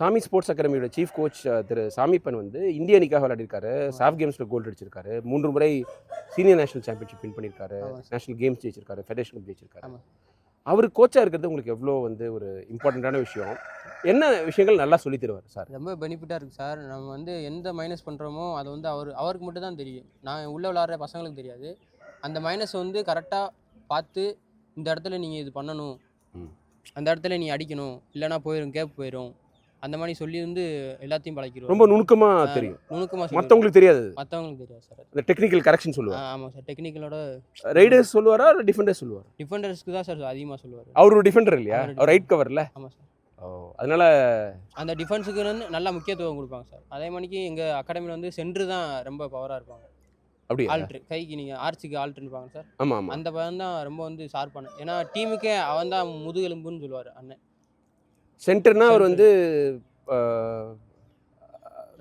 சாமி sports அகாடமியோட chief coach திரு சாமிப்பன் வந்து இந்திய அணிக்காக விளையாடிருக்காரு. சாஃப் கேம்ஸில் கோல்டு அடிச்சிருக்காரு. 3 முறை சீனியர் நேஷனல் சாம்பியன்ஷிப் வின் பண்ணியிருக்காரு. நேஷனல் கேம்ஸ் ஜெயிச்சிருக்காரு. ஃபெடரேஷன் ஜெயிச்சிருக்காரு. அவர் கோச்சாக இருக்கிறது உங்களுக்கு எவ்வளோ வந்து ஒரு இம்பார்ட்டண்ட்டான விஷயம். என்ன விஷயங்கள் நல்லா சொல்லி தருவார் சார்? ரொம்ப பெனிஃபிட்டாக இருக்குது சார். நம்ம வந்து எந்த மைனஸ் பண்ணுறோமோ அது வந்து அவருக்கு மட்டும் தான் தெரியும். நான் உள்ளே விளாட்ற பசங்களுக்கு தெரியாது. அந்த மைனஸ் வந்து கரெக்டாக பார்த்து இந்த இடத்துல நீங்கள் இது பண்ணணும், அந்த இடத்துல நீ அடிக்கணும், இல்லைனா போயிடும், கேப் போயிடும், அந்த மாதிரி சொல்லி வந்து எல்லாத்தையும் பழக்கிடுவோம். ரொம்ப நுணுக்கமாக தெரியும். நுணுக்கமாக மற்றவங்களுக்கு தெரியாது. மற்றவங்களுக்கு தெரியாது சார். இந்த டெக்னிக்கல் கரெக்ஷன் சொல்லுவார். ஆமாம் சார். டெக்னிக்கலோட ரைடர்ஸ் சொல்லுவாரா இல்லை டிஃபெண்டர்ஸ் சொல்லுவார்? டிஃபெண்டர்ஸ்க்கு தான் சார் அதிகமாக சொல்லுவார். அவர் ஒரு டிஃபெண்டர் இல்லையா? அவர் ரைட் கவரில். ஆமாம் சார். அதனால அந்த டிஃபென்ஸுக்கு வந்து நல்லா முக்கியத்துவம் கொடுப்பாங்க சார். அதே மாதிரிக்கு எங்கள் அகாடமியில் வந்து சென்ட்ரு தான் ரொம்ப பவராக இருப்பாங்க. அப்படி ஆல்ட்ரு கைக்கு நீங்கள் ஆர்ச்சுக்கு ஆல்ட்ரு இருப்பாங்க சார். ஆமாம் ஆமாம். அந்த பையன் தான் ரொம்ப வந்து ஷார்ப்பான. ஏன்னா டீமுக்கே அவன் தான் முதுகெலும்புன்னு சொல்லுவார் அண்ணன். சென்டர்னா அவர் வந்து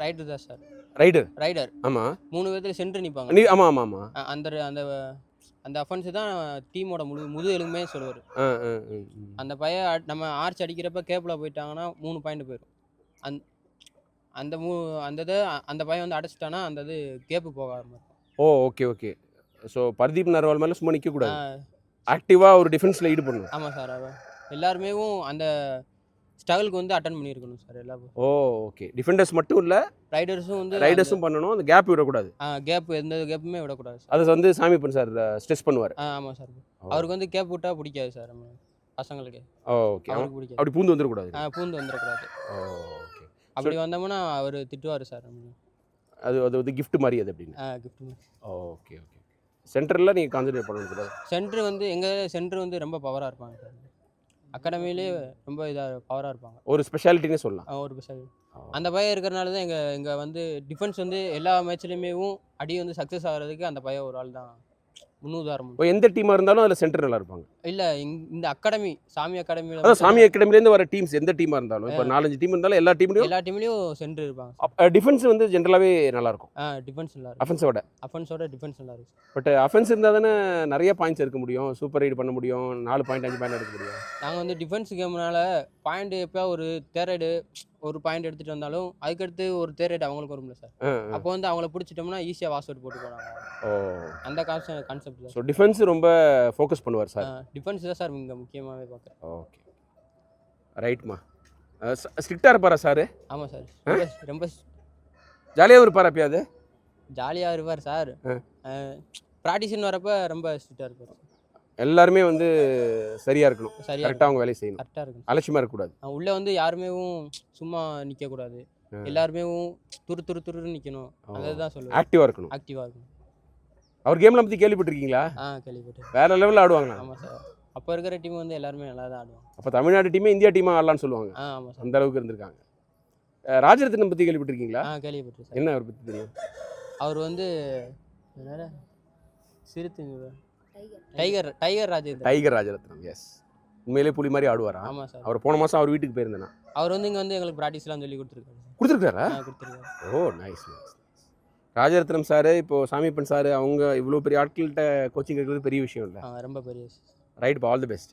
ரைடர் தான் சார். ரைடர் ஆமாம். 3 விதத்தில் சென்டர் நிற்பாங்க. ஆமாம் ஆமாம் ஆமாம். அந்த அந்த அஃபென்ஸு தான் டீமோட முதுகெலும்பே சொல்லுவார். அந்த பையன் நம்ம ஆர்ச் அடிக்கிறப்ப கேப்பில் போயிட்டாங்கன்னா 3 பாயிண்ட் போயிடும். அந்த அந்த பையன் வந்து அடைச்சிட்டானா அந்த இது கேப்பு போகாம இருக்கும். Oh okay okay. So Pardeep Narwal மேலே சும்மா நிற்கக்கூடாது, ஆக்டிவாக ஒரு டிஃபென்ஸில் ஈடுபடணும். ஆமாம் சார். எல்லாருமே அந்த ஸ்ட்ரகிளுக்கு வந்து அட்டன் பண்ணியிருக்கணும் சார் எல்லாரும். ஓ ஓகே. டிஃபெண்டர்ஸ் மட்டும் இல்லை, ரைடர்ஸும் பண்ணணும். அந்த கேப் விடக்கூடாது. கேப் எந்த கேப்புமே விடக்கூடாது சார். அதை வந்து சாமிப்பன் சார் ஸ்ட்ரெஸ் பண்ணுவார். ஆமாம் சார். அவருக்கு வந்து கேப் விட்டால் பிடிக்காது சார் நம்ம பசங்களுக்கு. ஓகே. அப்படி பூந்து வந்துடக்கூடாது. பூந்து வந்துடக்கூடாது. ஓகே. அப்படி வந்தோம்னா அவர் திட்டுவார் சார். அது வந்து கிஃப்ட் மாதிரி அது அப்படின்னு. கிஃப்ட் மாதிரி. Okay okay. சென்டரில் நீங்கள் கான்சன்ட்ரேட் பண்ணணும் கூடாது. சென்டர் வந்து எங்கள் சென்டர் வந்து ரொம்ப பவராக இருப்பாங்க சார். அகாடமிலே ரொம்ப இதாக பவராக இருப்பாங்க. ஒரு ஸ்பெஷாலிட்டினே சொல்லலாம். ஒரு ஸ்பெஷாலிட்டி. அந்த பையன் இருக்கிறனால தான் எங்கள் வந்து டிஃபென்ஸ் வந்து எல்லா மேட்ச்லேயுமே அடி வந்து சக்ஸஸ் ஆகிறதுக்கு அந்த பையன் ஒரு ஆள் தான் முன்னுதாரணம். எந்த டீமாக இருந்தாலும் அதில் சென்டர் நல்லா இருப்பாங்க. இல்லை இந்த அகாடமி சாமி அகாடமியில் அதான் சாமி அகாடமிலேருந்து வர டீம்ஸ் எந்த டீமாக இருந்தாலும் இப்போ 4-5 டீம் இருந்தாலும் எல்லா டீம்லையும் சென்டர் இருப்பாங்க. டிஃபென்ஸ் வந்து ஜென்ரலாகவே நல்லாயிருக்கும். டிஃபென்ஸ் நல்லா இருக்கும். அஃபென்ஸோட டிஃபென்ஸ் நல்லா இருக்கும். பட் அஃபென்ஸ் இருந்தால் தானே நிறைய பாயிண்ட்ஸ் எடுக்க முடியும், சூப்பர் ரைடு பண்ண முடியும், 4 பாயிண்ட் 5 பாயிண்ட் எடுக்க முடியும். நாங்கள் வந்து டிஃபென்ஸ் கேம்னால பாயிண்ட் எப்போ ஒரு தேர்ரைடு ஒரு பாயிண்ட் எடுத்துகிட்டு வந்தாலும் அதுக்கடுத்து ஒரு தேர்ரைடு அவங்களுக்கு வரும்ல சார். அப்போ வந்து அவங்கள பிடிச்சிட்டோம்னா ஈஸியாக வாஷ் அவுட் போட்டு போனாங்க. அந்த கான்செப்ட் தான். ஸோ டிஃபென்ஸ் ரொம்ப ஃபோக்கஸ் பண்ணுவார் சார். டிஃபென்ஸ் தான் சார் இங்கே முக்கியமாகவே பார்க்குறேன். ஓகே ரைட்மா. ஸ்ட்ரிக்டாக இருப்பாரா சார்? ஆமாம் சார். ரொம்ப ஜாலியாக இருப்பார். எப்பயாவது ஜாலியாக இருப்பார் சார். ப்ராக்டிஸ்னு வரப்போ ரொம்ப ஸ்ட்ரிக்டாக இருப்பார். எல்லாருமே வந்து சரியாக இருக்கணும், கரெக்டாக அவங்க வேலையை செய்யணும், கரெக்டாக இருக்கணும், அலட்சியமாக இருக்கக்கூடாது. உள்ளே வந்து யாருமே சும்மா நிற்கக்கூடாது, எல்லாருமே துருன்னு நிற்கணும். அதுதான் சொல்லுவேன். ஆக்டிவாக இருக்கணும். அவர் கேம்லாம் பற்றி கேள்விப்பட்டிருக்கீங்களா? கேள்விப்பட்டேன். வேற லெவலில் ஆடுவாங்களா? ஆமாம் சார். அப்போ இருக்கிற டீம் வந்து எல்லாருமே நல்லா தான் ஆடுவாங்க. அப்போ தமிழ்நாடு டீமே இந்தியா டீமாக ஆடலான்னு சொல்லுவாங்க. ஆமாம் சார். அந்த அளவுக்கு இருந்திருக்காங்க. ராஜரத்னம் பற்றி கேள்விப்பட்டிருக்கீங்களா? கேள்விப்பட்டேன் சார். என்ன அவர் பற்றி தெரியும்? அவர் வந்து டைகர் ராஜரத்னம். எஸ், உண்மையிலே புலி மாதிரி ஆடுவாரா? ஆமாம் சார். அவர் போன மாதம் அவர் வீட்டுக்கு போயிருந்தேன். அவர் வந்து இங்கே வந்து எங்களுக்கு ப்ராக்டிஸ்லாம் சொல்லி கொடுத்துருக்காரா? Oh nice. ராஜரத்னம் சார், இப்போது சாமிப்பன் சார், அவங்க இவ்வளோ பெரிய ஆட்கள்கிட்ட கோச்சிங் இருக்கிறது பெரிய விஷயம் இல்லை? ரொம்ப பெரிய விஷயம். ரைட். All the best.